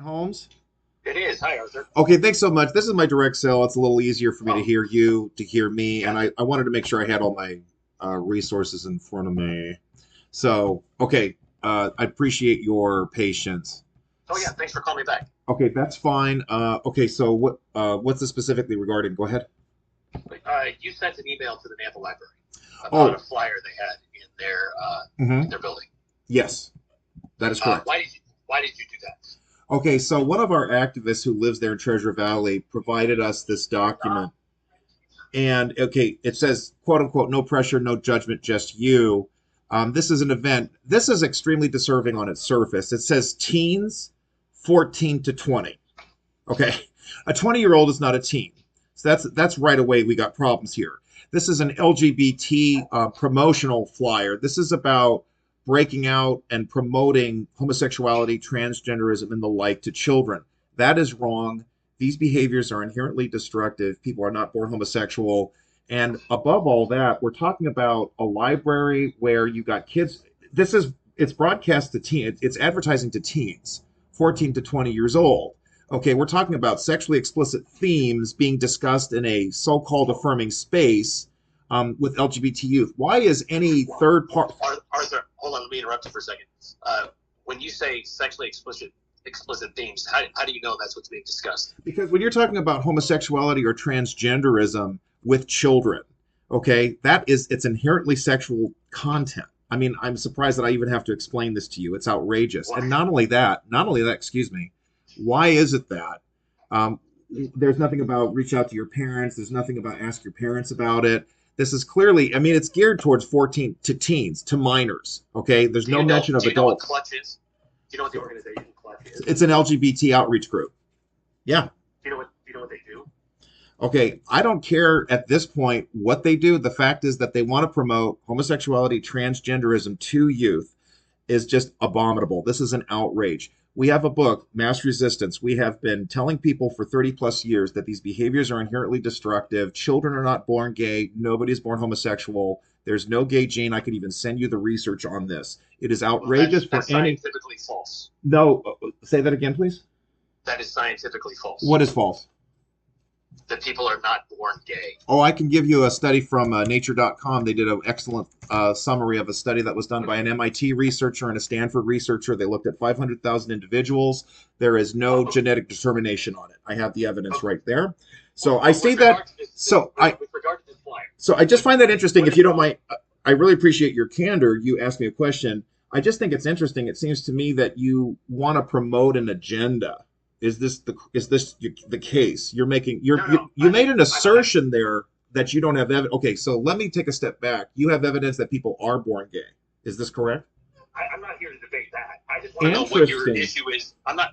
Holmes? It is. Hi, Arthur. Okay, thanks so much. This is my direct cell. It's a little easier for me to hear you, to hear me, Yeah. and I wanted to make sure I had all my resources in front of me. So, okay, I appreciate your patience. Oh, yeah. Thanks for calling me back. Okay, that's fine. Okay, so what's this specifically regarding? Go ahead. You sent an email to the Nampa Library Oh, about a flyer they had in their building. yes, that is correct. Why did you do that? Okay, so one of our activists who lives there in Treasure Valley provided us this document. And okay, it says, quote unquote, no pressure, no judgment, just you. This is an event. This is extremely disturbing on its surface. It says teens 14 to 20. Okay, a 20-year-old is not a teen. So that's right away we got problems here. This is an LGBT promotional flyer. This is about breaking out and promoting homosexuality, transgenderism, and the like to children. That is wrong. These behaviors are inherently destructive. People are not born homosexual. And above all that, we're talking about a library where you got kids. It's broadcast to teens. It's advertising to teens, 14 to 20 years old. Okay, we're talking about sexually explicit themes being discussed in a so-called affirming space with LGBT youth. Why is any third part? Arthur, hold on. Let me interrupt you for a second. When you say sexually explicit themes, how do you know that's what's being discussed? Because when you're talking about homosexuality or transgenderism with children, okay, it's inherently sexual content. I mean, I'm surprised that I even have to explain this to you. It's outrageous. Why? And not only that, excuse me, why is it that there's nothing about reach out to your parents? There's nothing about ask your parents about it. This is clearly, I mean, it's geared towards 14 to teens, to minors. Okay, there's no mention of adults. Do you know what Clutch is? Do you know what the organization Clutch is? It's an LGBT outreach group. Yeah. Do you know what they do? Okay, I don't care at this point what they do. The fact is that they want to promote homosexuality, transgenderism to youth is just abominable. This is an outrage. We have a book, Mass Resistance. We have been telling people for 30 plus years that these behaviors are inherently destructive. Children are not born gay. Nobody's born homosexual. There's no gay gene. I could even send you the research on this. It is outrageous that's for any. Scientifically false. No, say that again, please. That is scientifically false. What is false? That people are not born gay. Oh, I can give you a study from nature.com. They did an excellent summary of a study that was done by an MIT researcher and a Stanford researcher. They looked at 500,000 individuals. There is no genetic determination on it. I have the evidence right there. So I say that. With regard to this flyer. So I just find that interesting. If you don't mind, I really appreciate your candor. You asked me a question. I just think it's interesting. It seems to me that you want to promote an agenda. Is this the case? You made an assertion there that you don't have evidence. Okay, so let me take a step back. You have evidence that people are born gay. Is this correct? I'm not here to debate that. I just want to know what your issue is. I'm not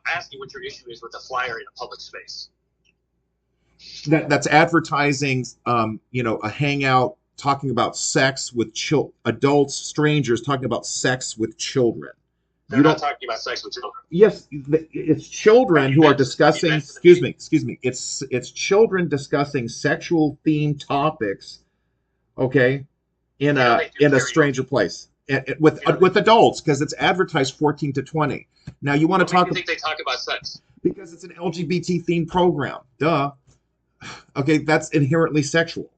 asking what your issue is with a flyer in a public space. That's advertising. A hangout talking about sex with adults, strangers talking about sex with children. They're not talking about sex with children. Yes, it's children who are discussing. Excuse me. It's children discussing sexual themed topics. Okay, in a stranger place with adults because it's advertised 14 to 20. Now you want to talk. Why do you think they talk about sex? Because it's an LGBT themed program. Duh. Okay, that's inherently sexual.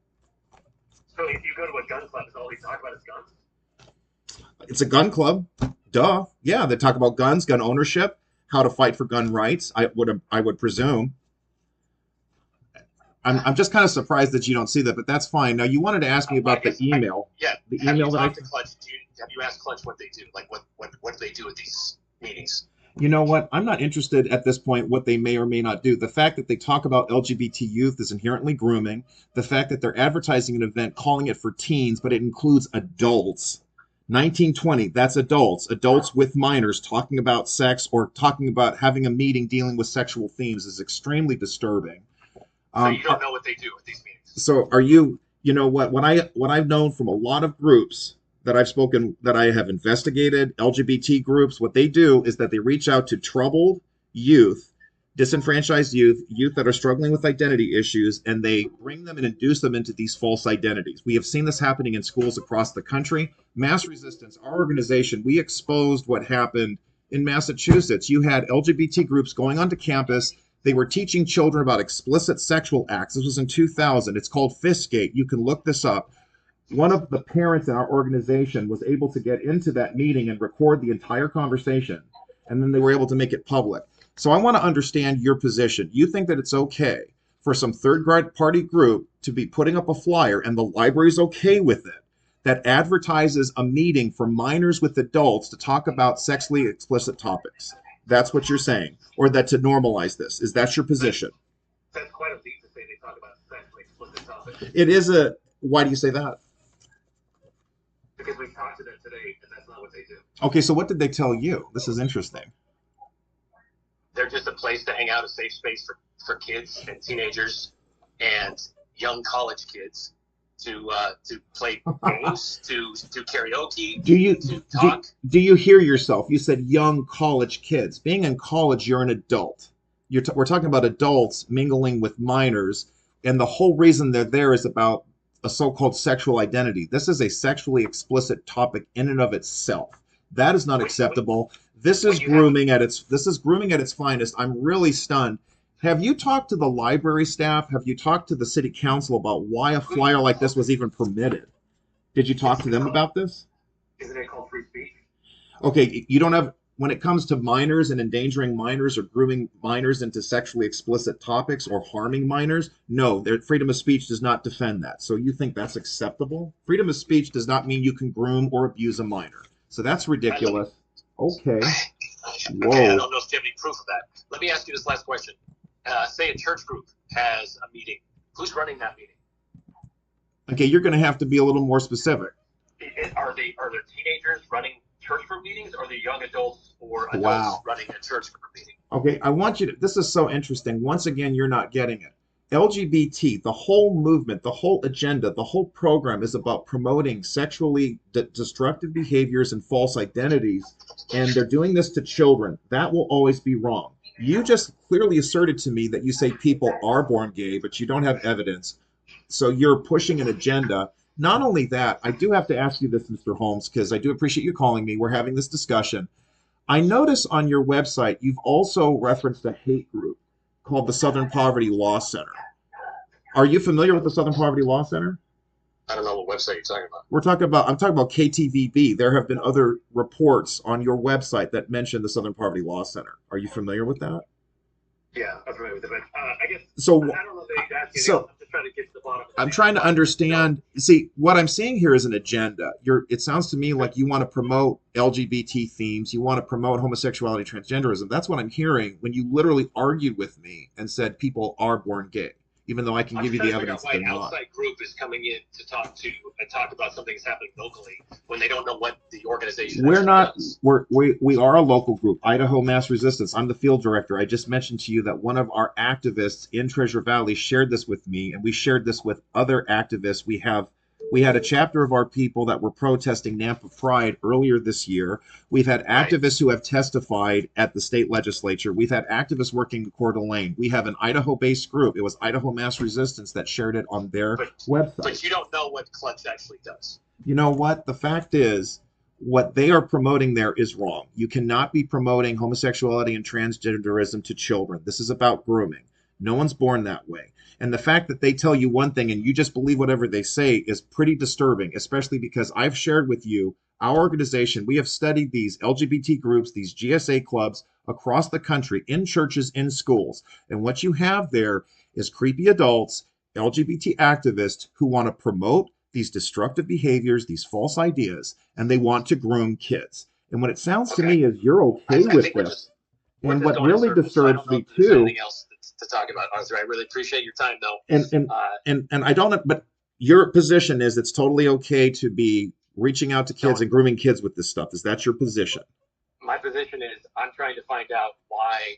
So if you go to a gun club, is all they talk about is guns? It's a gun club. Duh. Yeah, they talk about guns, gun ownership, how to fight for gun rights. I would presume. I'm just kind of surprised that you don't see that, but that's fine. Now you wanted to ask me about the email. The email that have you asked Clutch what they do? Like what do they do at these meetings? You know what? I'm not interested at this point what they may or may not do. The fact that they talk about LGBT youth is inherently grooming. The fact that they're advertising an event calling it for teens, but it includes adults. 1920, that's adults with minors talking about sex or talking about having a meeting dealing with sexual themes is extremely disturbing. So you don't know what they do at these meetings. So are you know what I've known from a lot of groups that I've spoken, that I have investigated, LGBT groups, what they do is that they reach out to troubled youth, disenfranchised youth that are struggling with identity issues, and they bring them and induce them into these false identities. We have seen this happening in schools across the country. Mass Resistance, our organization, we exposed what happened in Massachusetts. You had LGBT groups going onto campus. They were teaching children about explicit sexual acts. This was in 2000. It's called Fistgate. You can look this up. One of the parents in our organization was able to get into that meeting and record the entire conversation, and then they were able to make it public. So I want to understand your position. You think that it's okay for some third-party group to be putting up a flyer, and the library's okay with it, that advertises a meeting for minors with adults to talk about sexually explicit topics. That's what you're saying, or that to normalize this. Is that your position? That's quite a leap to say they talk about sexually explicit topics. It is a. Why do you say that? Because we talked to them today, and that's not what they do. Okay, so what did they tell you? This is interesting. They're just a place to hang out, a safe space for kids and teenagers and young college kids to play games, to karaoke, to talk. Do you hear yourself? You said young college kids. Being in college, you're an adult. We're talking about adults mingling with minors, and the whole reason they're there is about a so-called sexual identity. This is a sexually explicit topic in and of itself. That is not acceptable. This is grooming at its finest. I'm really stunned. Have you talked to the library staff? Have you talked to the city council about why a flyer like this was even permitted? Did you talk to them about this? Isn't it called free speech? Okay, you don't have, when it comes to minors and endangering minors or grooming minors into sexually explicit topics or harming minors, no, their freedom of speech does not defend that. So you think that's acceptable? Freedom of speech does not mean you can groom or abuse a minor. So that's ridiculous. Okay. Whoa. Okay, I don't know if you have any proof of that. Let me ask you this last question. Say a church group has a meeting. Who's running that meeting? Okay, you're going to have to be a little more specific. Are there teenagers running church group meetings, or are they young adults or adults running a church group meeting? Okay, I want you to, this is so interesting. Once again, you're not getting it. LGBT, the whole movement, the whole agenda, the whole program is about promoting sexually destructive behaviors and false identities, and they're doing this to children. That will always be wrong. You just clearly asserted to me that you say people are born gay, but you don't have evidence. So you're pushing an agenda. Not only that, I do have to ask you this, Mr. Holmes, because I do appreciate you calling me. We're having this discussion. I notice on your website, you've also referenced a hate group called the Southern Poverty Law Center. Are you familiar with the Southern Poverty Law Center? I don't know what website you're talking about. I'm talking about KTVB. There have been other reports on your website that mention the Southern Poverty Law Center. Are you familiar with that? Yeah, I'm familiar with it. But I guess so. I don't know that you're asking. So I'm just trying to get to the bottom of it. I'm trying to understand. See, what I'm seeing here is an agenda. It sounds to me like you want to promote LGBT themes. You want to promote homosexuality, transgenderism. That's what I'm hearing when you literally argued with me and said people are born gay, even though I can give you the evidence that they're not. Why an outside group is coming in to talk about something that's happening locally when they don't know what the organization does. We are a local group, Idaho MassResistance. I'm the field director. I just mentioned to you that one of our activists in Treasure Valley shared this with me, and we shared this with other activists. We had a chapter of our people that were protesting Nampa Pride earlier this year. We've had activists who have testified at the state legislature. We've had activists working in Coeur d'Alene. We have an Idaho-based group. It was Idaho MassResistance that shared it on their website. But you don't know what Clutch actually does. You know what? The fact is, what they are promoting there is wrong. You cannot be promoting homosexuality and transgenderism to children. This is about grooming. No one's born that way. And the fact that they tell you one thing and you just believe whatever they say is pretty disturbing, especially because I've shared with you, our organization, we have studied these LGBT groups, these GSA clubs across the country, in churches, in schools. And what you have there is creepy adults, LGBT activists who want to promote these destructive behaviors, these false ideas, and they want to groom kids. And what it sounds to me is you're okay with this. And what really disturbs me too, to talk about, Arthur. I really appreciate your time, though. And I don't. But your position is it's totally okay to be reaching out to kids and grooming kids with this stuff. Is that your position? My position is I'm trying to find out why,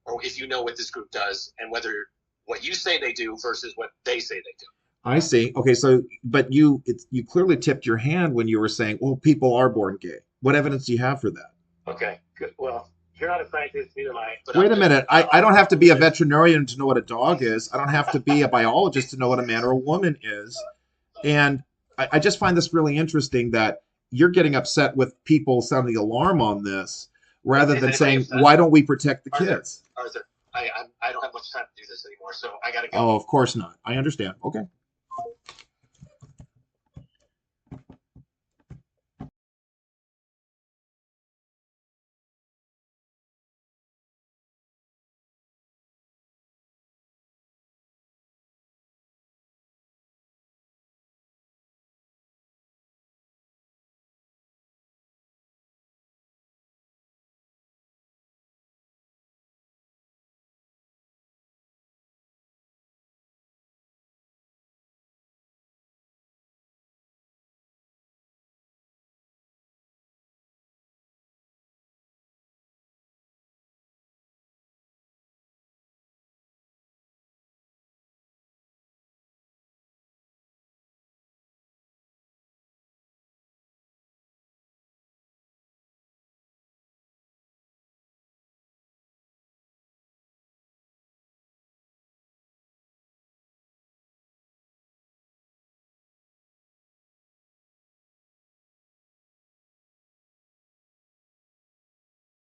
or if you know what this group does, and whether what you say they do versus what they say they do. I see. Okay, so but you clearly tipped your hand when you were saying, "Well, people are born gay." What evidence do you have for that? Okay, good. Well, you're not a scientist, neither am I. Wait a minute. I don't have to be a veterinarian to know what a dog is. I don't have to be a biologist to know what a man or a woman is. And I just find this really interesting that you're getting upset with people sounding the alarm on this rather Is than anybody saying, upset? why don't we protect the Arthur, kids? Arthur, I don't have much time to do this anymore, so I gotta go. Oh, of course not. I understand. Okay.